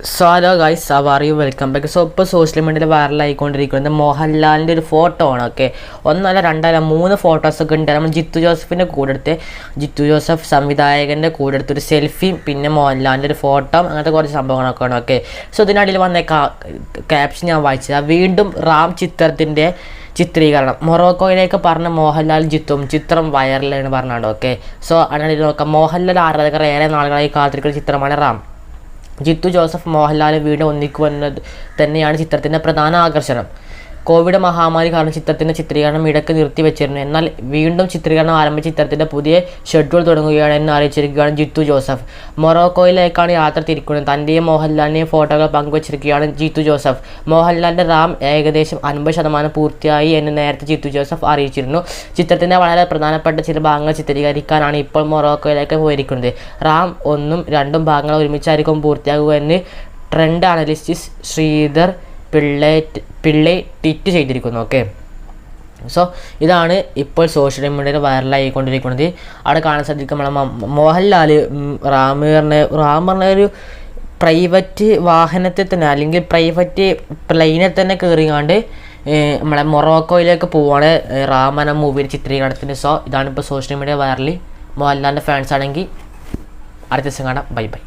So hello guys, how are you? Welcome back. ഇപ്പോൾ social മീഡിയയിൽ വൈറലായിക്കൊണ്ടിരിക്കുന്നത് മോഹൻലാലിൻ്റെ ഒരു ഫോട്ടോ ആണ്. ഓക്കെ, ഒന്നല്ല രണ്ടല്ല 3 ഫോട്ടോസൊക്കെ ഉണ്ട്. നമ്മൾ ജിത്തു ജോസഫിൻ്റെ കൂടെ എടുത്ത്, ജിത്തു ജോസഫ് സംവിധായകൻ്റെ കൂടെ എടുത്തൊരു സെൽഫിയും പിന്നെ മോഹൻലാലിൻ്റെ ഒരു ഫോട്ടോ, അങ്ങനത്തെ കുറച്ച് സംഭവങ്ങളൊക്കെ ആണ്. ഓക്കെ, സോ ഇതിനിടയിൽ വന്ന ക്യാപ്ഷൻ ഞാൻ വായിച്ചത്, വീണ്ടും റാം ചിത്രത്തിൻ്റെ ചിത്രീകരണം മൊറോക്കോയിലേക്ക് പറഞ്ഞ മോഹൻലാൽ ചിത്രം വൈറലാണ് പറഞ്ഞാണ്. ഓക്കെ, സോ അതിനിടയിൽ നോക്കാം, മോഹൻലാൽ ആരാധകർ ഏറെ നാളുകളായി കാത്തിരിക്കുന്ന ചിത്രമാണ് റാം. ജിത്തു ജോസഫ് മോഹൻലാൽ വീണ്ടും ഒന്നിക്കുവെന്നത് തന്നെയാണ് ചിത്രത്തിൻ്റെ പ്രധാന ആകർഷണം. കോവിഡ് മഹാമാരി കാരണം ചിത്രത്തിൻ്റെ ചിത്രീകരണം ഇടയ്ക്ക് നിർത്തിവെച്ചിരുന്നു. എന്നാൽ വീണ്ടും ചിത്രീകരണം ആരംഭിച്ച ചിത്രത്തിൻ്റെ പുതിയ ഷെഡ്യൂൾ തുടങ്ങുകയാണ് എന്ന് അറിയിച്ചിരിക്കുകയാണ് ജിത്തു ജോസഫ്. മൊറോക്കോയിലേക്കാണ് യാത്ര തിരിക്കുന്നത്. തൻ്റെയും മോഹൻലാലിൻ്റെയും ഫോട്ടോകൾ പങ്കുവച്ചിരിക്കുകയാണ് ജിത്തു ജോസഫ്. മോഹൻലാലിൻ്റെ റാം ഏകദേശം 50% പൂർത്തിയായി എന്ന് നേരത്തെ ജിത്തു ജോസഫ് അറിയിച്ചിരുന്നു. ചിത്രത്തിൻ്റെ വളരെ പ്രധാനപ്പെട്ട ചില ഭാഗങ്ങൾ ചിത്രീകരിക്കാനാണ് ഇപ്പോൾ മൊറോക്കോയിലേക്ക് പോയിരിക്കുന്നത്. റാം 1ഉം 2ഉം ഭാഗങ്ങൾ ഒരുമിച്ചായിരിക്കും പൂർത്തിയാകുക എന്ന് trend analyst Sreedhar Pillai tweet ചെയ്തിരിക്കുന്നു. ഓക്കെ, സോ ഇതാണ് ഇപ്പോൾ സോഷ്യൽ മീഡിയയിൽ വൈറലായിക്കൊണ്ടിരിക്കുന്നത്. അവിടെ കാണാൻ സാധിക്കും, നമ്മളെ മോഹൻലാൽ റാം പറഞ്ഞ ഒരു പ്രൈവറ്റ് വാഹനത്തിൽ തന്നെ അല്ലെങ്കിൽ പ്രൈവറ്റ് പ്ലെയിനിൽ തന്നെ കയറിയാണ്ട് നമ്മളെ മൊറോക്കോയിലേക്ക് പോവുകയാണ് റാം എന്ന മൂവിയുടെ ചിത്രീകരണത്തിന്. സോ ഇതാണ് ഇപ്പോൾ സോഷ്യൽ മീഡിയ വൈറലി. മോഹൻലാലിൻ്റെ ഫാൻസ് ആണെങ്കിൽ അടുത്ത ദിവസം കാണാം. Bye bye.